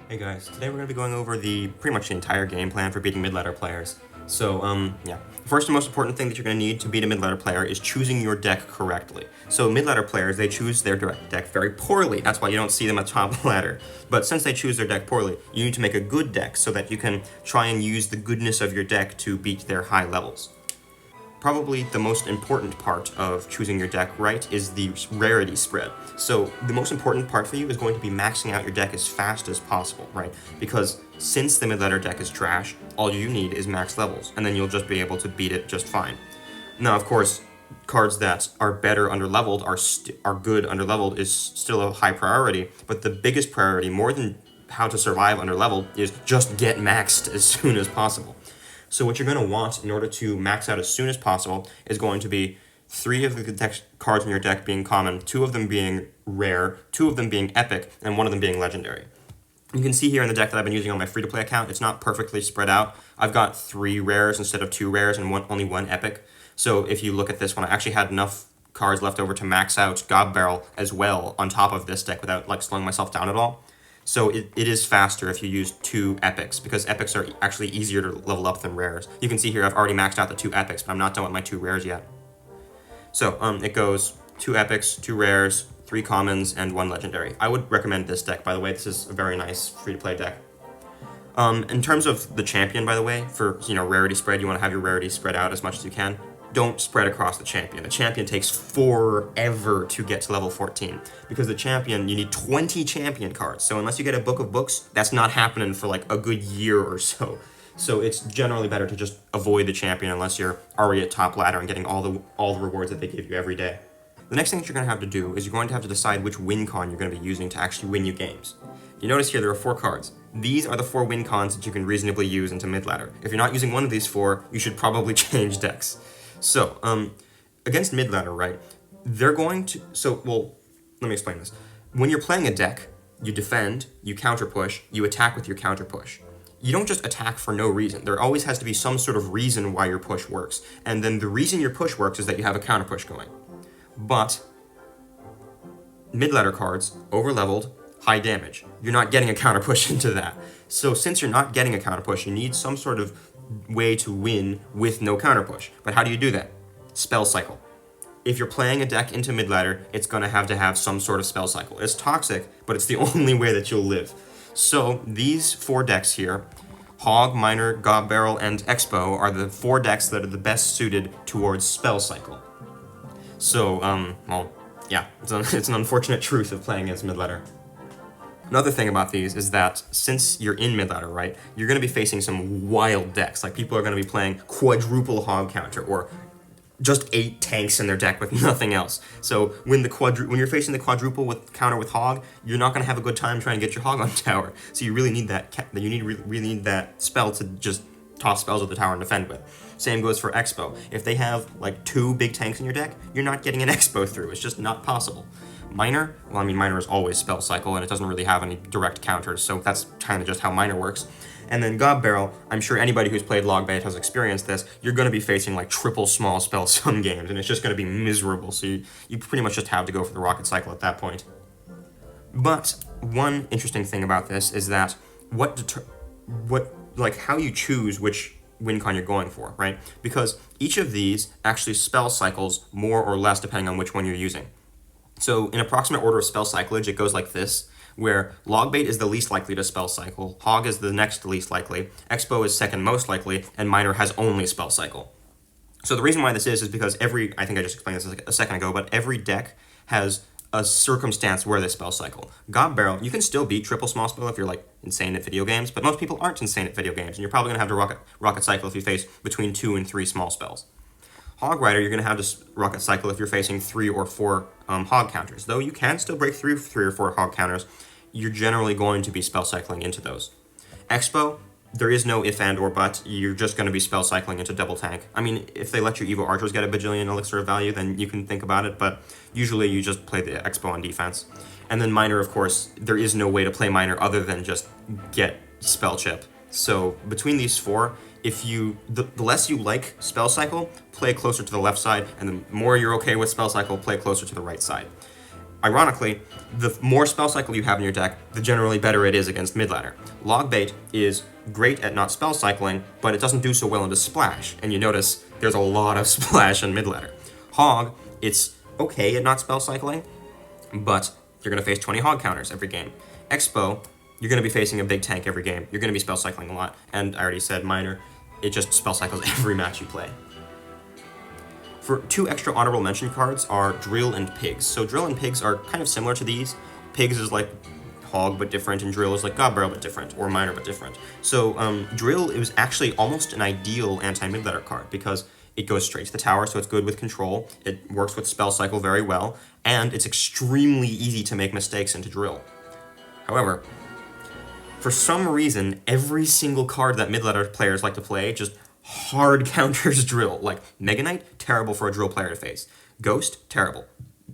Hey guys, today we're going to be going over pretty much the entire game plan for beating mid-ladder players. So, yeah. The first and most important thing that you're going to need to beat a mid-ladder player is choosing your deck correctly. So mid-ladder players, they choose their deck very poorly. That's why you don't see them at top of the ladder. But since they choose their deck poorly, you need to make a good deck so that you can try and use the goodness of your deck to beat their high levels. Probably the most important part of choosing your deck right is the rarity spread. So the most important part for you is going to be maxing out your deck as fast as possible, right? Because since the mid-ladder deck is trash, all you need is max levels, and then you'll just be able to beat it just fine. Now, of course, cards that are better underleveled, are good underleveled, is still a high priority, but the biggest priority, more than how to survive underleveled, is just get maxed as soon as possible. So what you're going to want in order to max out as soon as possible is going to be 3 of the cards in your deck being common, 2 of them being rare, 2 of them being epic, and 1 of them being legendary. You can see here in the deck that I've been using on my free-to-play account, it's not perfectly spread out. I've got 3 rares instead of 2 rares and only 1 epic. So if you look at this one, I actually had enough cards left over to max out Gob Barrel as well on top of this deck without slowing myself down at all. So it is faster if you use 2 epics, because epics are actually easier to level up than rares. You can see here I've already maxed out the 2 epics, but I'm not done with my 2 rares yet. So it goes 2 epics, 2 rares, 3 commons, and 1 legendary. I would recommend this deck, by the way. This is a very nice free-to-play deck. In terms of the champion, by the way, for rarity spread, you want to have your rarity spread out as much as you can. Don't spread across the champion. The champion takes forever to get to level 14. Because the champion, you need 20 champion cards. So unless you get a book of books, that's not happening for a good year or so. So it's generally better to just avoid the champion unless you're already at top ladder and getting all the rewards that they give you every day. The next thing that you're going to have to do is you're going to have to decide which win con you're going to be using to actually win you games. You notice here there are 4 cards. These are the 4 win cons that you can reasonably use into mid-ladder. If you're not using one of these 4, you should probably change decks. So, against mid-ladder, right, they're going to... let me explain this. When you're playing a deck, you defend, you counter-push, you attack with your counter-push. You don't just attack for no reason. There always has to be some sort of reason why your push works. And then the reason your push works is that you have a counter-push going. But mid-ladder cards, over-leveled, high damage. You're not getting a counter-push into that. So since you're not getting a counter-push, you need some sort of way to win with no counter-push. But how do you do that? Spell cycle. If you're playing a deck into mid-ladder, it's going to have some sort of spell cycle. It's toxic, but it's the only way that you'll live. So these 4 decks here, Hog, Miner, Gob Barrel, and Expo, are the 4 decks that are the best suited towards spell cycle. So, yeah, it's an unfortunate truth of playing against mid-ladder. Another thing about these is that since you're in mid-ladder, right, you're going to be facing some wild decks. People are going to be playing quadruple Hog counter, or just 8 tanks in their deck with nothing else. So when you're facing the quadruple with counter with Hog, you're not going to have a good time trying to get your Hog on tower. So you really need really need that spell to just toss spells at the tower and defend with. Same goes for Expo. If they have 2 big tanks in your deck, you're not getting an Expo through. It's just not possible. Miner, Miner is always spell cycle, and it doesn't really have any direct counters, so that's kind of just how Miner works. And then Gob Barrel, I'm sure anybody who's played Log Bait has experienced this. You're going to be facing triple small spell some games, and it's just going to be miserable, so you pretty much just have to go for the rocket cycle at that point. But one interesting thing about this is that how you choose which win con you're going for, right? Because each of these actually spell cycles more or less depending on which one you're using. So in approximate order of spell cyclage, it goes like this, where Logbait is the least likely to spell cycle, Hog is the next least likely, Expo is second most likely, and Miner has only spell cycle. So the reason why this is because I think I just explained this a second ago, but every deck has a circumstance where they spell cycle. Gob Barrel, you can still beat triple small spell if you're insane at video games, but most people aren't insane at video games, and you're probably going to have to rocket cycle if you face between 2 and 3 small spells. Hog Rider, you're going to have to rocket cycle if you're facing 3 or 4 Hog counters. Though you can still break through 3 or 4 Hog counters, you're generally going to be spell cycling into those. Expo, there is no if and or but. You're just going to be spell cycling into double tank. If they let your Evo Archers get a bajillion elixir of value, then you can think about it, but usually you just play the Expo on defense. And then Miner, of course, there is no way to play Miner other than just get spell chip. So between these 4, the less you like spell cycle, play closer to the left side, and the more you're okay with spell cycle, play closer to the right side. ironically, the more spell cycle you have in your deck, the generally better it is against midladder. Logbait is great at not spell cycling, but it doesn't do so well into splash, and you notice there's a lot of splash in midladder. Hog, it's okay at not spell cycling, but you're going to face 20 hog counters every game. Expo, you're going to be facing a big tank every game. You're going to be spell cycling a lot, and I already said minor, it just spell cycles every match you play. For 2 extra honorable mention cards are Drill and Pigs. So Drill and Pigs are kind of similar to these. Pigs is like Hog but different, and Drill is like God Barrel but different, or Minor but different. So Drill is actually almost an ideal anti-midladder card because it goes straight to the tower, so it's good with control, it works with spell cycle very well, and it's extremely easy to make mistakes into Drill. However, for some reason, every single card that midladder players like to play just hard counters Drill. Like Mega Knight, terrible for a Drill player to face. Ghost, terrible.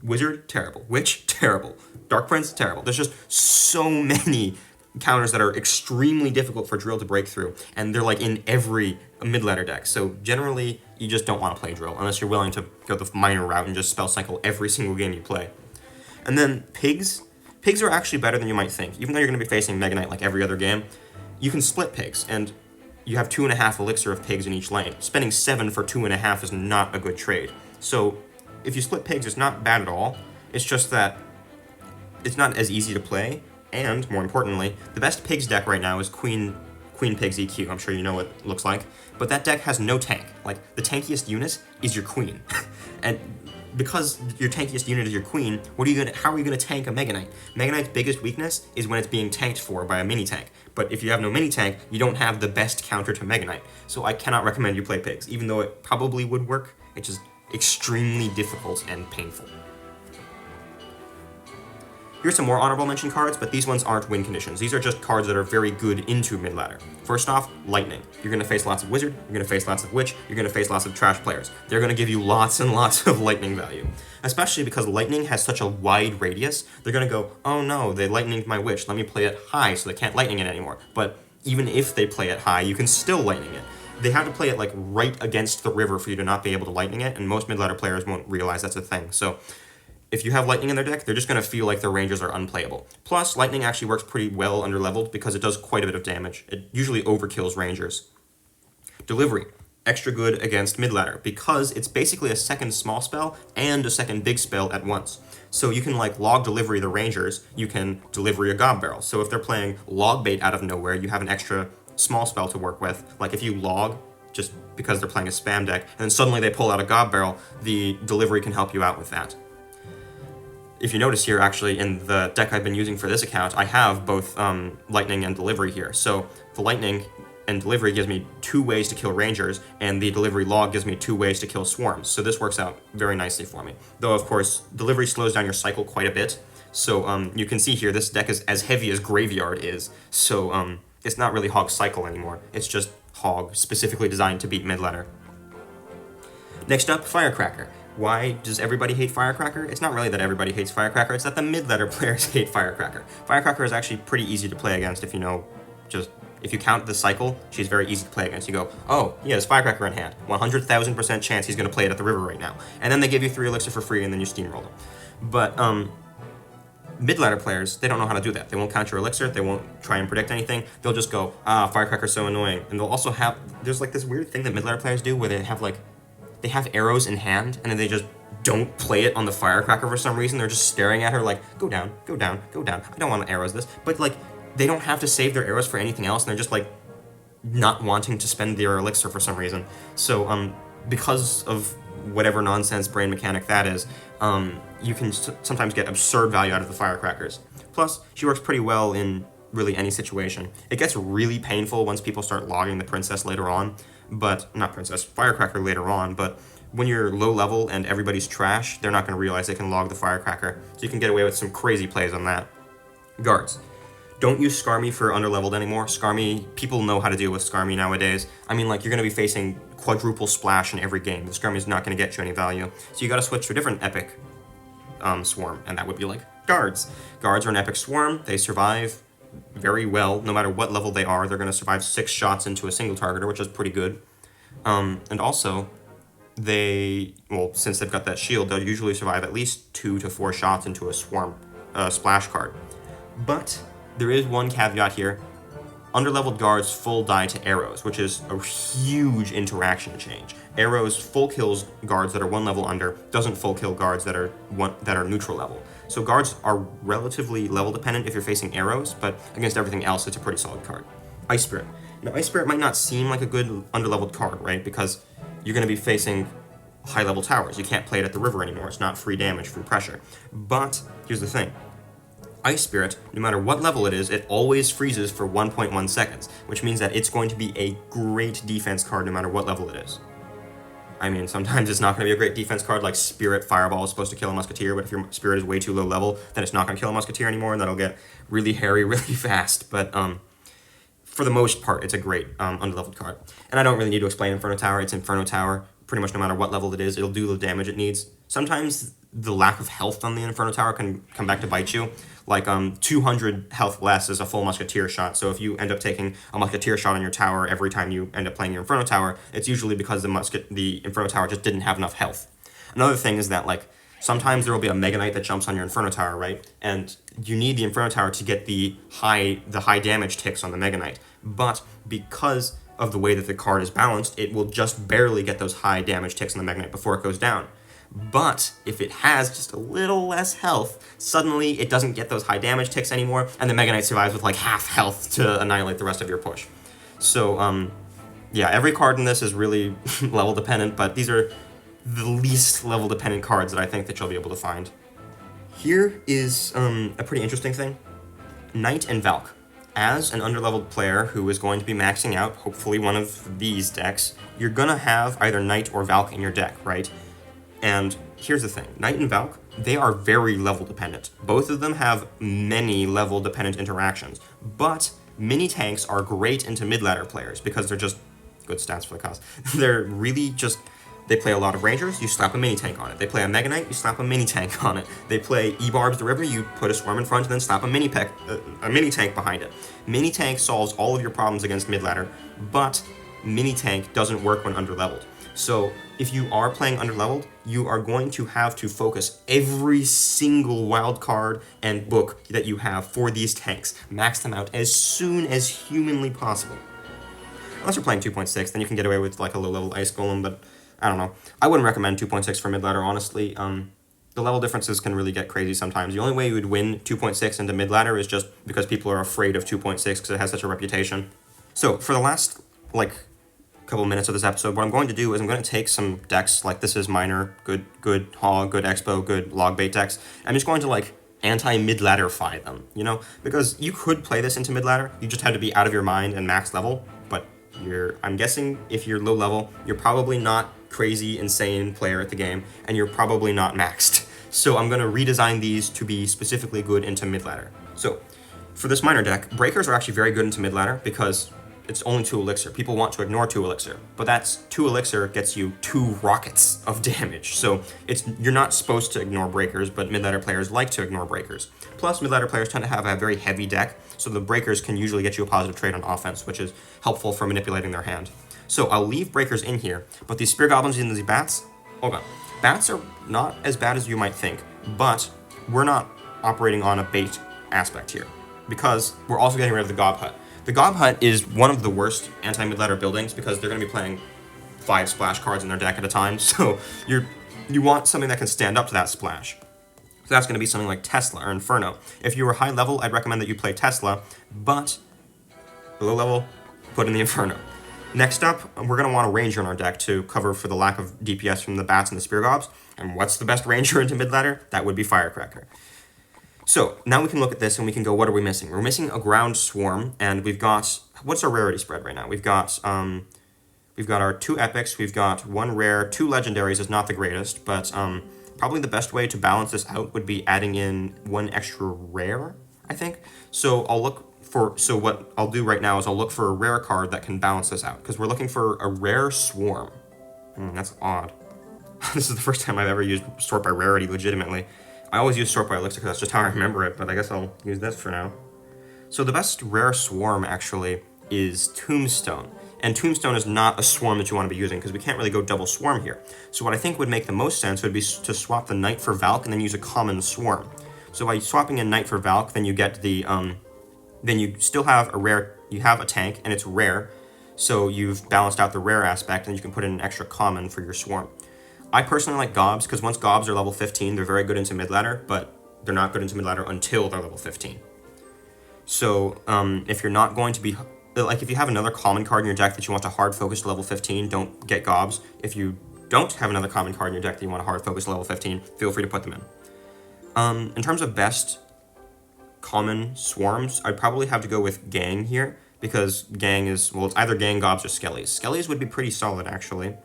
Wizard, terrible. Witch, terrible. Dark Prince, terrible. There's just so many counters that are extremely difficult for Drill to break through, and they're like in every midladder deck. So generally, you just don't want to play Drill unless you're willing to go the minor route and just spell cycle every single game you play. And then Pigs. Pigs are actually better than you might think. Even though you're going to be facing Mega Knight like every other game, you can split Pigs, and you have 2.5 elixir of Pigs in each lane. Spending 7 for 2.5 is not a good trade. So if you split Pigs, it's not bad at all. It's just that it's not as easy to play, and more importantly, the best Pigs deck right now is Queen Pigs EQ. I'm sure you know what it looks like. But that deck has no tank. Like, the tankiest unit is your Queen. And because your tankiest unit is your Queen, how are you gonna tank a Mega Knight? Mega Knight's biggest weakness is when it's being tanked for by a mini tank. But if you have no mini tank, you don't have the best counter to Mega Knight. So I cannot recommend you play Pigs, even though it probably would work. It's just extremely difficult and painful. Here's some more honorable mention cards, but these ones aren't win conditions. These are just cards that are very good into midladder. First off, Lightning. You're going to face lots of Wizard, you're going to face lots of Witch, you're going to face lots of trash players. They're going to give you lots and lots of Lightning value. Especially because Lightning has such a wide radius, they're going to go, oh no, they Lightninged my Witch, let me play it high so they can't Lightning it anymore. But even if they play it high, you can still Lightning it. They have to play it like right against the river for you to not be able to Lightning it, and most midladder players won't realize that's a thing. So if you have Lightning in their deck, they're just going to feel like their Rangers are unplayable. Plus, Lightning actually works pretty well under leveled because it does quite a bit of damage. It usually overkills Rangers. Delivery. Extra good against midladder because it's basically a second small spell and a second big spell at once. So you can like log delivery the Rangers, you can delivery a Gob Barrel. So if they're playing Logbait out of nowhere, you have an extra small spell to work with. Like if you log just because they're playing a spam deck, and then suddenly they pull out a Gob Barrel, the delivery can help you out with that. If you notice here, actually, in the deck I've been using for this account, I have both Lightning and Delivery here. So the Lightning and Delivery gives me 2 ways to kill Rangers, and the Delivery Log gives me 2 ways to kill Swarms. So this works out very nicely for me. Though, of course, Delivery slows down your cycle quite a bit. So you can see here, this deck is as heavy as Graveyard is. So it's not really Hog Cycle anymore. It's just Hog, specifically designed to beat midladder. Next up, Firecracker. Why does everybody hate Firecracker? It's not really that everybody hates Firecracker, it's that the midladder players hate Firecracker. Firecracker is actually pretty easy to play against if you know, if you count the cycle, she's very easy to play against. You go, oh, he has Firecracker in hand. 100,000% chance he's going to play it at the river right now. And then they give you 3 elixir for free and then you steamroll them. But midladder players, they don't know how to do that. They won't count your elixir, they won't try and predict anything. They'll just go, Firecracker's so annoying. And they'll also have, there's like this weird thing that midladder players do where they have arrows in hand, and then they just don't play it on the Firecracker for some reason. They're just staring at her like, go down, go down, go down. I don't want to arrows this. But, like, they don't have to save their arrows for anything else, and they're just, like, not wanting to spend their elixir for some reason. So, because of whatever nonsense brain mechanic that is, you can sometimes get absurd value out of the Firecrackers. Plus, she works pretty well in really any situation. It gets really painful once people start logging the Princess later on. But, not Princess, Firecracker later on, but when you're low level and everybody's trash, they're not going to realize they can log the Firecracker, so you can get away with some crazy plays on that. Guards. Don't use Skarmy for underleveled anymore. Skarmy, people know how to deal with Skarmy nowadays. I mean, like, you're going to be facing quadruple splash in every game. The Skarmy's not going to get you any value, so you got to switch to a different epic swarm, and that would be like Guards. Guards are an epic swarm. They survive very well, no matter what level they are. They're going to survive 6 shots into a single targeter, which is pretty good. And also, well, since they've got that shield, they'll usually survive at least 2 to 4 shots into a swarm splash card. But there is one caveat here. Underleveled guards full die to arrows, which is a huge interaction change. Arrows full kills guards that are 1 level under, doesn't full kill guards that are neutral level. So guards are relatively level dependent if you're facing arrows, but against everything else, it's a pretty solid card. Ice Spirit. Now, Ice Spirit might not seem like a good underleveled card, right? Because you're going to be facing high level towers. You can't play it at the river anymore. It's not free damage, free pressure. But here's the thing. Ice Spirit, no matter what level it is, it always freezes for 1.1 seconds, which means that it's going to be a great defense card no matter what level it is. I mean, sometimes it's not going to be a great defense card, like Spirit Fireball is supposed to kill a Musketeer, but if your Spirit is way too low level, then it's not going to kill a Musketeer anymore, and that'll get really hairy really fast. But for the most part, it's a great underleveled card. And I don't really need to explain Inferno Tower. It's Inferno Tower. Pretty much no matter what level it is, it'll do the damage it needs. Sometimes the lack of health on the Inferno Tower can come back to bite you. Like 200 health less is a full Musketeer shot, so if you end up taking a Musketeer shot on your tower every time you end up playing your Inferno Tower, it's usually because the Inferno Tower just didn't have enough health. Another thing is that, like, sometimes there will be a Mega Knight that jumps on your Inferno Tower, right? And you need the Inferno Tower to get the high damage ticks on the Mega Knight. But because of the way that the card is balanced, it will just barely get those high damage ticks on the Mega Knight before it goes down. But if it has just a little less health, suddenly it doesn't get those high damage ticks anymore, and the Mega Knight survives with like half health to annihilate the rest of your push. So, yeah, every card in this is really level dependent, but these are the least level dependent cards that I think that you'll be able to find. Here is a pretty interesting thing. Knight and Valk. As an underleveled player who is going to be maxing out, hopefully one of these decks, you're gonna have either Knight or Valk in your deck, right? And here's the thing, Knight and Valk, they are very level dependent. Both of them have many level dependent interactions, but mini tanks are great into mid-ladder players because they're just good stats for the cost. They're really just, they play a lot of Rangers, you slap a mini tank on it. They play a Mega Knight, you slap a mini tank on it. They play E-Barbs the River, you put a swarm in front and then slap a mini tank behind it. Mini tank solves all of your problems against mid-ladder, but mini tank doesn't work when underleveled. So if you are playing underleveled, you are going to have to focus every single wild card and book that you have for these tanks. Max them out as soon as humanly possible. Unless you're playing 2.6, then you can get away with like a low-level Ice Golem, but I don't know. I wouldn't recommend 2.6 for mid-ladder, honestly. The level differences can really get crazy sometimes. The only way you would win 2.6 into mid-ladder is just because people are afraid of 2.6 because it has such a reputation. So for the last, couple minutes of this episode, what I'm going to do is I'm going to take some decks, like this is minor, good Hog, good Expo, good Log Bait decks. I'm just going to anti-midladder-fy them, because you could play this into mid-ladder, you just have to be out of your mind and max level, but I'm guessing if you're low level, you're probably not crazy, insane player at the game, and you're probably not maxed. So I'm going to redesign these to be specifically good into mid-ladder. So for this minor deck, Breakers are actually very good into mid-ladder because it's only 2 elixir. People want to ignore 2 elixir, but that's 2 elixir gets you 2 rockets of damage. So you're not supposed to ignore Breakers, but mid-ladder players like to ignore Breakers. Plus, mid-ladder players tend to have a very heavy deck, so the Breakers can usually get you a positive trade on offense, which is helpful for manipulating their hand. So I'll leave Breakers in here, but these Spear Goblins and these Bats, hold on. Bats are not as bad as you might think, but we're not operating on a bait aspect here, because we're also getting rid of the Gob Hut. The Gob Hut is one of the worst anti-midladder buildings because they're going to be playing 5 splash cards in their deck at a time, so you want something that can stand up to that splash. So that's going to be something like Tesla or Inferno. If you were high level, I'd recommend that you play Tesla, but below level, put in the Inferno. Next up, we're going to want a Ranger in our deck to cover for the lack of DPS from the Bats and the Spear Gobs, and what's the best Ranger into mid-ladder? That would be Firecracker. So now we can look at this and we can go, what are we missing? We're missing a Ground Swarm, and we've got, what's our rarity spread right now? We've got our 2 epics, we've got 1 rare, 2 legendaries is not the greatest, but probably the best way to balance this out would be adding in 1 extra rare, I think. So what I'll do right now is I'll look for a rare card that can balance this out, because we're looking for a rare Swarm. That's odd. This is the first time I've ever used sort by rarity legitimately. I always use sort by elixir because that's just how I remember it, but I guess I'll use this for now. So the best rare Swarm, actually, is Tombstone. And Tombstone is not a swarm that you want to be using because we can't really go double swarm here. So what I think would make the most sense would be to swap the Knight for Valk and then use a common swarm. So by swapping in Knight for Valk, then you get the, then you still have a rare, you have a tank and it's rare. So you've balanced out the rare aspect and you can put in an extra common for your swarm. I personally like Gobs because once Gobs are level 15, they're very good into mid-ladder, but they're not good into mid-ladder until they're level 15. So if you're not going to be, like if you have another common card in your deck that you want to hard focus to level 15, don't get Gobs. If you don't have another common card in your deck that you want to hard focus to level 15, feel free to put them in. In terms of best common swarms, I'd probably have to go with Gang here, because Gang is, well, it's either Gang, Gobs, or Skellies. Skellies would be pretty solid, actually.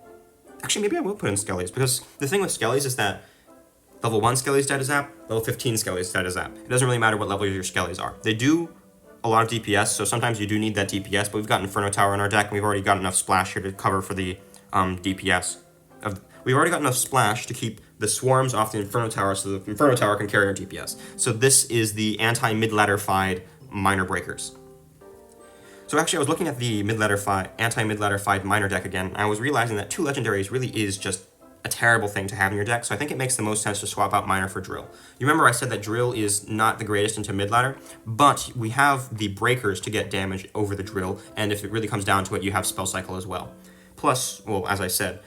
Actually, maybe I will put in Skellies, because the thing with Skellies is that level 1 Skellies dead as zap, level 15 Skellies dead as zap. It doesn't really matter what level your Skellies are. They do a lot of DPS, so sometimes you do need that DPS, but we've got Inferno Tower in our deck, and we've already got enough splash here to cover for the DPS. We've already got enough splash to keep the swarms off the Inferno Tower, so the Inferno Tower can carry our DPS. So this is the anti-midladder-fied Minor Breakers. So actually, I was looking at the anti-midladder-fied Minor deck again, and I was realizing that 2 legendaries really is just a terrible thing to have in your deck, so I think it makes the most sense to swap out Minor for Drill. You remember I said that Drill is not the greatest into mid-ladder, but we have the breakers to get damage over the Drill, and if it really comes down to it, you have Spell Cycle as well. Plus, well, as I said,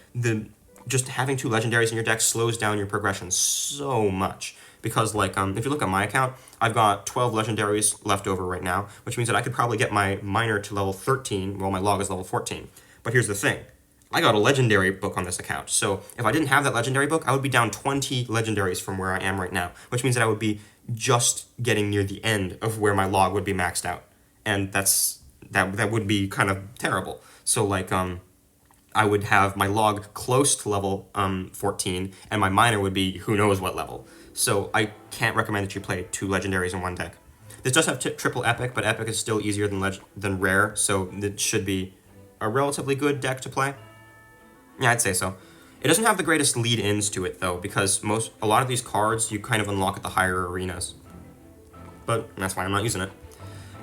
just having 2 legendaries in your deck slows down your progression so much. Because, like, if you look at my account, I've got 12 legendaries left over right now, which means that I could probably get my Minor to level 13, while my log is level 14. But here's the thing. I got a legendary book on this account, so if I didn't have that legendary book, I would be down 20 legendaries from where I am right now, which means that I would be just getting near the end of where my log would be maxed out. And that would be kind of terrible. So, like, I would have my log close to level 14, and my Minor would be who knows what level. So I can't recommend that you play 2 legendaries in one deck. This does have triple epic, but epic is still easier than rare, so it should be a relatively good deck to play. Yeah, I'd say so. It doesn't have the greatest lead-ins to it, though, because a lot of these cards you kind of unlock at the higher arenas. But that's why I'm not using it.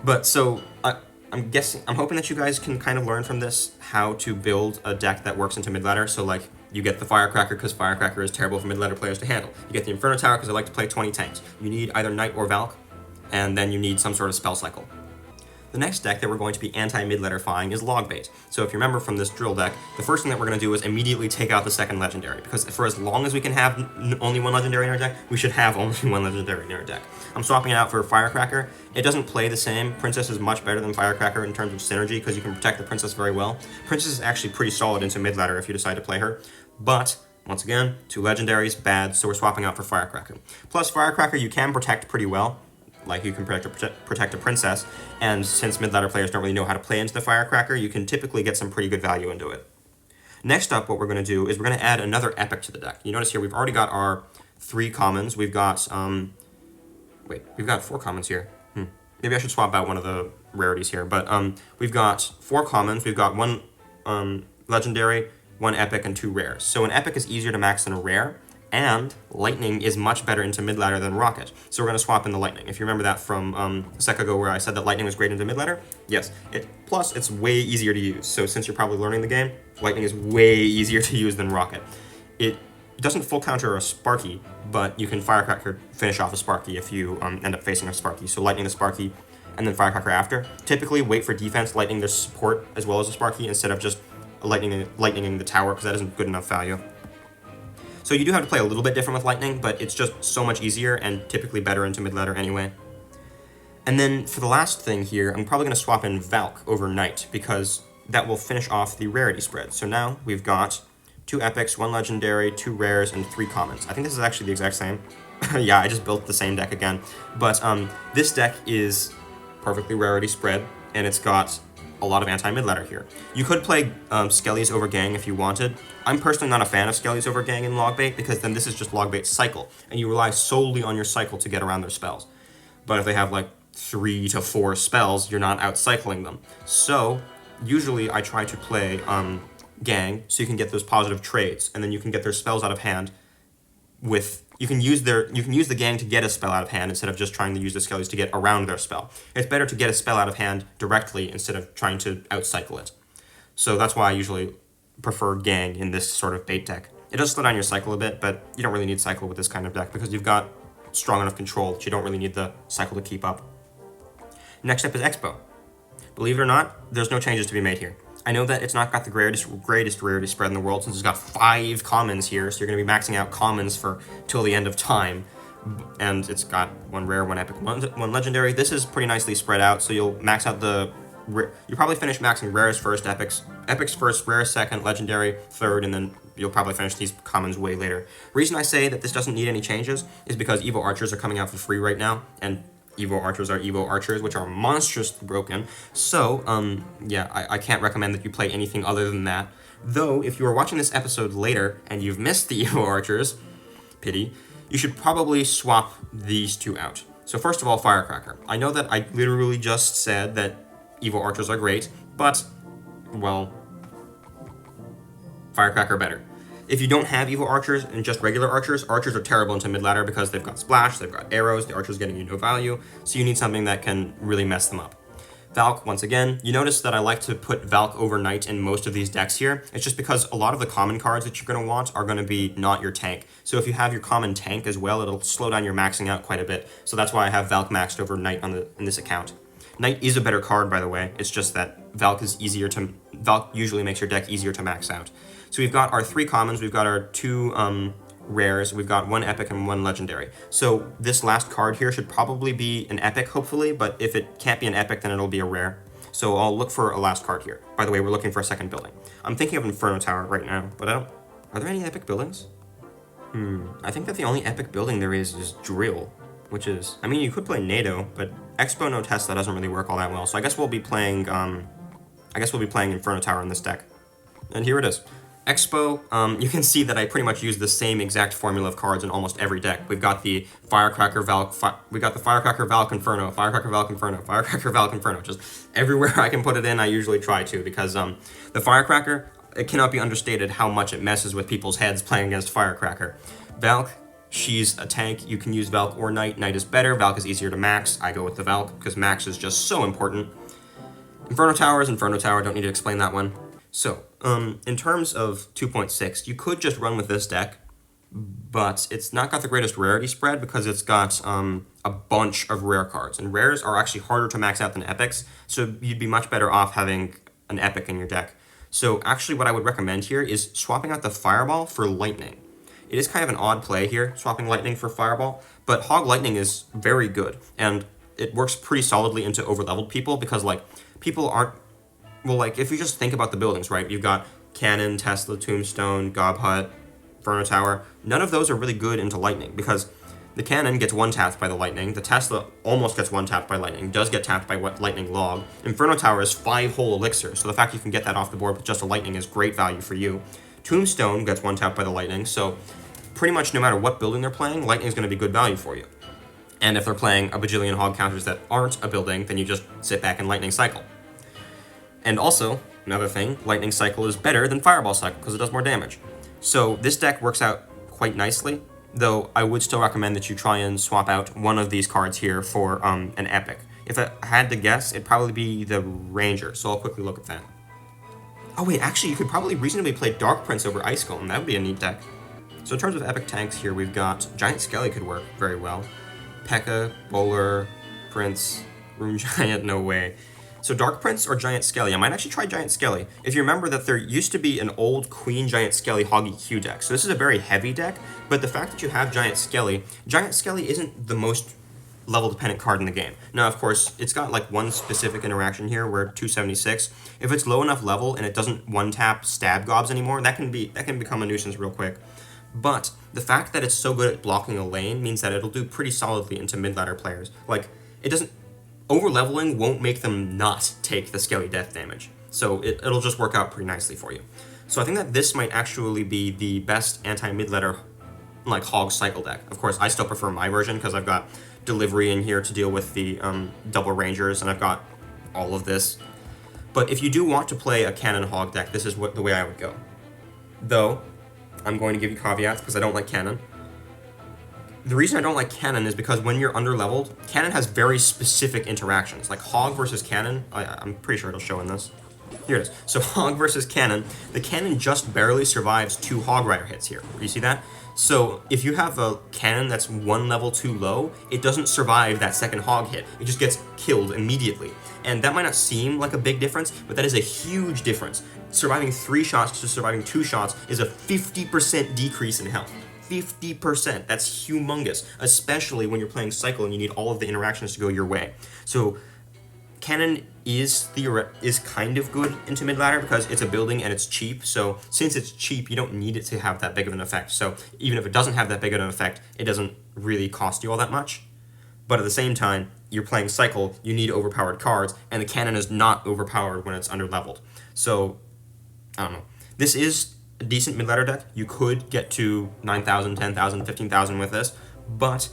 But so I'm hoping that you guys can kind of learn from this how to build a deck that works into mid-ladder. So, like, you get the Firecracker because Firecracker is terrible for mid-ladder players to handle. You get the Inferno Tower because I like to play 20 tanks. You need either Knight or Valk, and then you need some sort of spell cycle. The next deck that we're going to be anti-midladder-fying is Logbait. So if you remember from this drill deck, the first thing that we're going to do is immediately take out the second legendary, because for as long as we can have only 1 legendary in our deck, we should have only 1 legendary in our deck. I'm swapping it out for Firecracker. It doesn't play the same. Princess is much better than Firecracker in terms of synergy, because you can protect the Princess very well. Princess is actually pretty solid into mid-ladder if you decide to play her, but once again, 2 legendaries, bad, so we're swapping out for Firecracker. Plus, Firecracker you can protect pretty well. Like, you can protect a princess, and since mid-ladder players don't really know how to play into the Firecracker, you can typically get some pretty good value into it. Next up, what we're going to do is we're going to add another epic to the deck. You notice here we've already got our 3 commons. We've got, we've got 4 commons here. Maybe I should swap out one of the rarities here, but we've got 4 commons. We've got 1 legendary, 1 epic, and 2 rares. So an epic is easier to max than a rare, and Lightning is much better into mid-ladder than Rocket. So we're going to swap in the Lightning. If you remember that from a sec ago where I said that Lightning was great into mid-ladder, yes. Plus, it's way easier to use. So since you're probably learning the game, Lightning is way easier to use than Rocket. It doesn't full counter a Sparky, but you can Firecracker finish off a Sparky if you end up facing a Sparky. So Lightning the Sparky, and then Firecracker after. Typically, wait for defense, Lightning the support as well as a Sparky, instead of just lightninging the tower, because that isn't good enough value. So you do have to play a little bit different with Lightning, but it's just so much easier and typically better into mid-ladder anyway. And then for the last thing here, I'm probably going to swap in Valk over Knight, because that will finish off the rarity spread. So now we've got 2 epics, 1 legendary, 2 rares, and 3 commons. I think this is actually the exact same. Yeah, I just built the same deck again. But this deck is perfectly rarity spread, and it's got a lot of anti-mid-ladder here. You could play Skellies over Gang if you wanted. I'm personally not a fan of Skellies over Gang in Logbait, because then this is just Logbait's cycle, and you rely solely on your cycle to get around their spells. But if they have like 3 to 4 spells, you're not out-cycling them. So usually I try to play Gang, so you can get those positive trades, and then you can get their spells out of hand with... You can use the Gang to get a spell out of hand instead of just trying to use the Skellies to get around their spell. It's better to get a spell out of hand directly instead of trying to outcycle it. So that's why I usually prefer Gang in this sort of bait deck. It does slow down your cycle a bit, but you don't really need cycle with this kind of deck because you've got strong enough control that you don't really need the cycle to keep up. Next up is Expo. Believe it or not, there's no changes to be made here. I know that it's not got the greatest rarity spread in the world since it's got 5 commons here, so you're going to be maxing out commons for till the end of time. And it's got 1 rare, 1 epic, 1 legendary. This is pretty nicely spread out, so you'll max out the... You probably finish maxing rares first, epics first, rares second, legendary third, and then you'll probably finish these commons way later. Reason I say that this doesn't need any changes is because Evo Archers are coming out for free right now, and Evo Archers are Evo Archers, which are monstrously broken. So, yeah, I can't recommend that you play anything other than that. Though, if you are watching this episode later and you've missed the Evo Archers, pity, you should probably swap these 2 out. So first of all, Firecracker. I know that I literally just said that Evo Archers are great, but, well, Firecracker better. If you don't have Evo Archers and just regular Archers, Archers are terrible into mid-ladder because they've got Splash, they've got arrows, the Archer's getting you no value, so you need something that can really mess them up. Valk, once again, you notice that I like to put Valk over Knight in most of these decks here. It's just because a lot of the common cards that you're going to want are going to be not your tank. So if you have your common tank as well, it'll slow down your maxing out quite a bit. So that's why I have Valk maxed over Knight in this account. Knight is a better card, by the way. It's just that Valk usually makes your deck easier to max out. So we've got our 3 commons, we've got our 2 rares, we've got 1 epic and 1 legendary. So this last card here should probably be an epic, hopefully, but if it can't be an epic, then it'll be a rare. So I'll look for a last card here. By the way, we're looking for a second building. I'm thinking of Inferno Tower right now, but are there any epic buildings? I think that the only epic building there is Drill, which is, I mean, you could play NATO, but Expo no Tesla doesn't really work all that well. So I guess we'll be playing Inferno Tower in this deck. And here it is. Expo, you can see that I pretty much use the same exact formula of cards in almost every deck. We've got the Firecracker Valk, Firecracker Valk Inferno, Firecracker Valk Inferno, Firecracker Valk Inferno. Just everywhere I can put it in, I usually try to, because the Firecracker, it cannot be understated how much it messes with people's heads playing against Firecracker. Valk, she's a tank. You can use Valk or Knight. Knight is better. Valk is easier to max. I go with the Valk because max is just so important. Inferno Tower is Inferno Tower. Don't need to explain that one. So, in terms of 2.6, you could just run with this deck, but it's not got the greatest rarity spread because it's got a bunch of rare cards, and rares are actually harder to max out than epics, so you'd be much better off having an epic in your deck. So actually what I would recommend here is swapping out the Fireball for Lightning. It is kind of an odd play here, swapping Lightning for Fireball, but Hog Lightning is very good, and it works pretty solidly into overleveled people because, like, people aren't... Well, like, if you just think about the buildings, right? You've got Cannon, Tesla, Tombstone, Gob Hut, Inferno Tower. None of those are really good into Lightning because the Cannon gets one-tapped by the Lightning. The Tesla almost gets one-tapped by Lightning, does get tapped by Lightning Log. Inferno Tower is 5 whole elixirs, so the fact you can get that off the board with just a Lightning is great value for you. Tombstone gets one-tapped by the Lightning, so pretty much no matter what building they're playing, Lightning is going to be good value for you. And if they're playing a bajillion Hog counters that aren't a building, then you just sit back and Lightning Cycle. And also, another thing, Lightning Cycle is better than Fireball Cycle because it does more damage. So this deck works out quite nicely, though I would still recommend that you try and swap out one of these cards here for an epic. If I had to guess, it'd probably be the Ranger, so I'll quickly look at that. Oh wait, actually you could probably reasonably play Dark Prince over Ice Golem, that would be a neat deck. So in terms of epic tanks here, we've got Giant Skelly could work very well. P.E.K.K.A, Bowler, Prince, Rune Giant, no way. So Dark Prince or Giant Skelly? I might actually try Giant Skelly. If you remember that there used to be an old Queen Giant Skelly Hoggy Q deck. So this is a very heavy deck, but the fact that you have Giant Skelly isn't the most level dependent card in the game. Now, of course, it's got like one specific interaction here where 276. If it's low enough level and it doesn't one-tap stab gobs anymore, that can become a nuisance real quick. But the fact that it's so good at blocking a lane means that it'll do pretty solidly into mid-ladder players. Like, it doesn't... Over-leveling won't make them not take the Skelly death damage, so it'll just work out pretty nicely for you. So I think that this might actually be the best anti-mid-ladder, like, Hog cycle deck. Of course, I still prefer my version because I've got Delivery in here to deal with the double Rangers, and I've got all of this. But if you do want to play a Cannon Hog deck, this is the way I would go. Though, I'm going to give you caveats because I don't like Cannon. The reason I don't like Cannon is because when you're under-leveled, Cannon has very specific interactions. Like Hog versus Cannon, I'm pretty sure it'll show in this. Here it is. So Hog versus Cannon. The Cannon just barely survives 2 Hog Rider hits here. You see that? So if you have a Cannon that's 1 level too low, it doesn't survive that second Hog hit. It just gets killed immediately. And that might not seem like a big difference, but that is a huge difference. Surviving 3 shots to surviving 2 shots is a 50% decrease in health. 50%. That's humongous, especially when you're playing Cycle and you need all of the interactions to go your way. So Cannon is kind of good into mid-ladder because it's a building and it's cheap. So since it's cheap, you don't need it to have that big of an effect. So even if it doesn't have that big of an effect, it doesn't really cost you all that much. But at the same time, you're playing Cycle, you need overpowered cards, and the Cannon is not overpowered when it's under-leveled. So, I don't know. This is a decent mid-ladder deck. You could get to 9,000, 10,000, 15,000 with this, but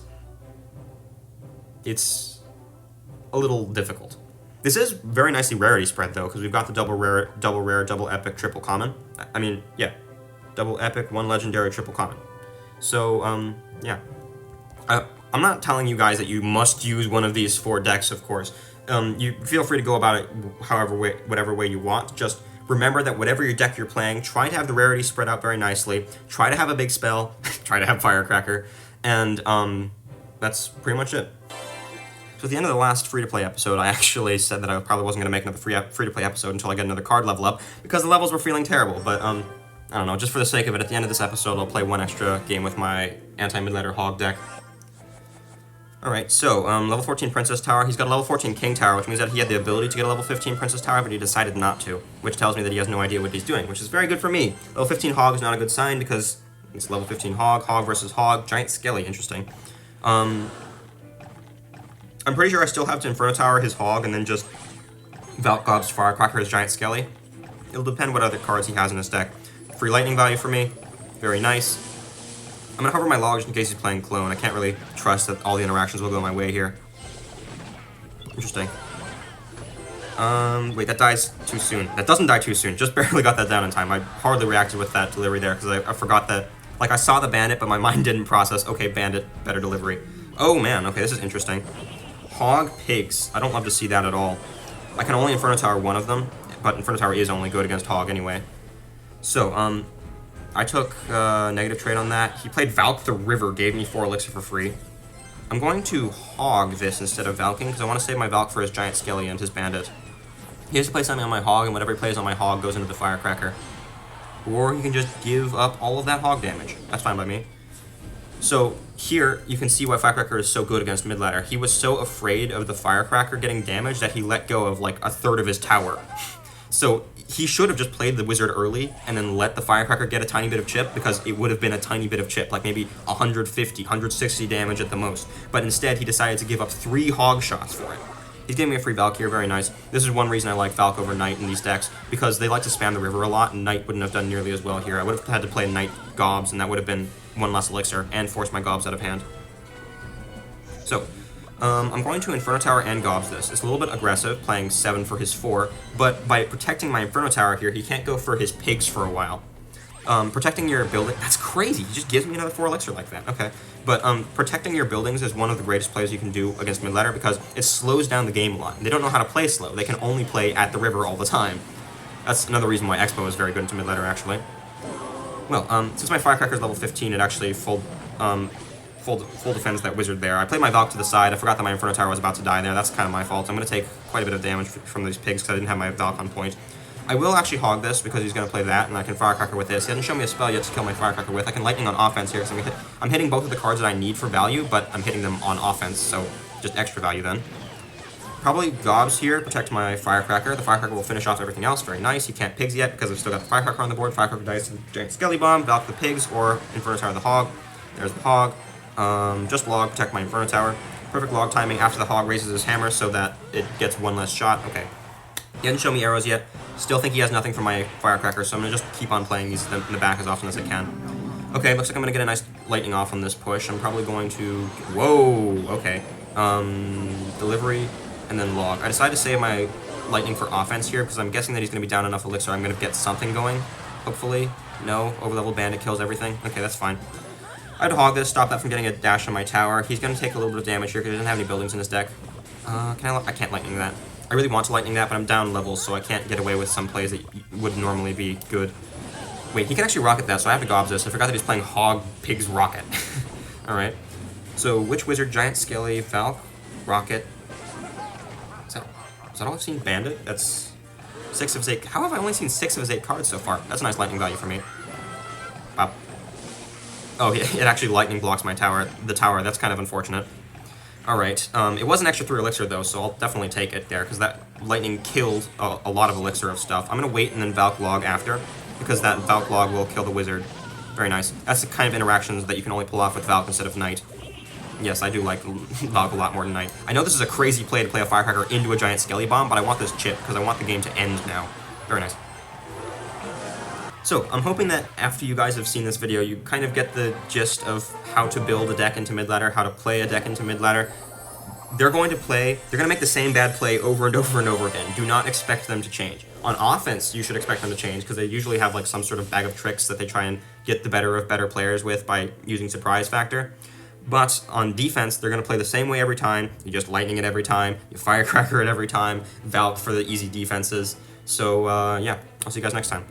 it's a little difficult. This is very nicely rarity spread, though, because we've got the double rare, double epic, triple common. I mean, yeah. Double epic, 1 legendary, triple common. So, yeah. I'm not telling you guys that you must use one of these 4 decks, of course. You feel free to go about it whatever way you want. Just remember that whatever your deck you're playing, try to have the rarity spread out very nicely. Try to have a big spell. Try to have Firecracker. And, that's pretty much it. So at the end of the last free-to-play episode, I actually said that I probably wasn't going to make another free-to-play episode until I get another card level up, because the levels were feeling terrible, but, I don't know, just for the sake of it, at the end of this episode, I'll play 1 extra game with my anti-midladder Hog deck. Alright, so, level 14 Princess Tower, he's got a level 14 King Tower, which means that he had the ability to get a level 15 Princess Tower, but he decided not to, which tells me that he has no idea what he's doing, which is very good for me. Level 15 Hog is not a good sign, because it's level 15 Hog, Hog versus Hog, Giant Skelly, interesting. I'm pretty sure I still have to Inferno Tower his Hog, and then just Valk Gob's Firecracker his Giant Skelly. It'll depend what other cards he has in his deck. Free lightning value for me, very nice. I'm going to hover my log just in case he's playing Clone. I can't really trust that all the interactions will go my way here. Interesting. Wait, that dies too soon. That doesn't die too soon. Just barely got that down in time. I hardly reacted with that delivery there because I forgot that. Like, I saw the Bandit, but my mind didn't process. Okay, Bandit, better delivery. Oh, man. Okay, this is interesting. Hog Pigs. I don't love to see that at all. I can only Inferno Tower 1 of them, but Inferno Tower is only good against Hog anyway. So, I took negative trade on that. He played Valk the River, gave me 4 elixir for free. I'm going to Hog this instead of Valking, because I want to save my Valk for his Giant Skelly and his Bandit. He has to play something on my Hog, and whatever he plays on my Hog goes into the Firecracker. Or he can just give up all of that Hog damage. That's fine by me. So, here, you can see why Firecracker is so good against mid-ladder. He was so afraid of the Firecracker getting damaged that he let go of, like, 1/3 of his tower. So, he should have just played the Wizard early and then let the Firecracker get a tiny bit of chip, because it would have been a tiny bit of chip, like maybe 150, 160 damage at the most. But instead, he decided to give up 3 Hog shots for it. He's giving me a free Valk here, very nice. This is one reason I like Valk over Knight in these decks, because they like to spam the river a lot, and Knight wouldn't have done nearly as well here. I would have had to play Knight Gobs, and that would have been 1 less elixir, and force my Gobs out of hand. So, I'm going to Inferno Tower and Gobs this. It's a little bit aggressive, playing 7 for his 4, but by protecting my Inferno Tower here, he can't go for his pigs for a while. Protecting your building, that's crazy, he just gives me another 4 elixir like that, okay. But protecting your buildings is one of the greatest plays you can do against mid-ladder, because it slows down the game a lot. They don't know how to play slow, they can only play at the river all the time. That's another reason why Expo is very good into mid-ladder, actually. Well, since my Firecracker is level 15, it actually full defends that Wizard there. I played my Valk to the side, I forgot that my Inferno Tower was about to die there, that's kind of my fault. I'm going to take quite a bit of damage from these pigs because I didn't have my Valk on point. I will actually Hog this because he's going to play that, and I can Firecracker with this. He hasn't shown me a spell yet to kill my Firecracker with. I can Lightning on offense here, because I'm hitting both of the cards that I need for value, but I'm hitting them on offense, so just extra value then. Probably Gobs here, protect my Firecracker. The Firecracker will finish off everything else, very nice. He can't Pigs yet, because I've still got the Firecracker on the board. Firecracker dies to the Giant Skelly Bomb, Valk the Pigs, or Inferno Tower the Hog. There's the Hog. Just Log, protect my Inferno Tower. Perfect Log timing after the Hog raises his hammer so that it gets 1 less shot. Okay. He hasn't shown me arrows yet. Still think he has nothing from my Firecracker, so I'm going to just keep on playing these in the back as often as I can. Okay, looks like I'm going to get a nice lightning off on this push. I'm probably going to... Whoa! Okay. Delivery, and then Log. I decided to save my lightning for offense here, because I'm guessing that he's going to be down enough elixir. I'm going to get something going, hopefully. No, overlevel Bandit kills everything. Okay, that's fine. I had to Hog this, stop that from getting a dash on my tower. He's going to take a little bit of damage here, because he doesn't have any buildings in his deck. I can't lightning that. I really want to lightning that, but I'm down levels, so I can't get away with some plays that would normally be good. Wait, he can actually rocket that, so I have to gobs this. I forgot that he's playing Hog, Pig's Rocket. Alright. So, Witch, Wizard, Giant, Skelly, Valk, Rocket. Is that all I've seen? Bandit? That's 6 of his 8. How have I only seen 6 of his 8 cards so far? That's a nice lightning value for me. Pop. Oh, it actually lightning blocks my tower. The tower, that's kind of unfortunate. Alright, it was an extra 3 elixir though, so I'll definitely take it there, because that lightning killed a lot of elixir of stuff. I'm going to wait and then Valk log after, because that Valk log will kill the wizard. Very nice. That's the kind of interactions that you can only pull off with Valk instead of Knight. Yes, I do like Valk a lot more than Knight. I know this is a crazy play to play a Firecracker into a giant Skelly Bomb, but I want this chip, because I want the game to end now. Very nice. So, I'm hoping that after you guys have seen this video, you kind of get the gist of how to build a deck into mid-ladder, how to play a deck into mid-ladder. They're going to make the same bad play over and over and over again. Do not expect them to change. On offense, you should expect them to change, because they usually have like some sort of bag of tricks that they try and get the better of better players with by using surprise factor. But on defense, they're going to play the same way every time. You just lightning it every time, you firecracker it every time, Valk for the easy defenses. So, yeah, I'll see you guys next time.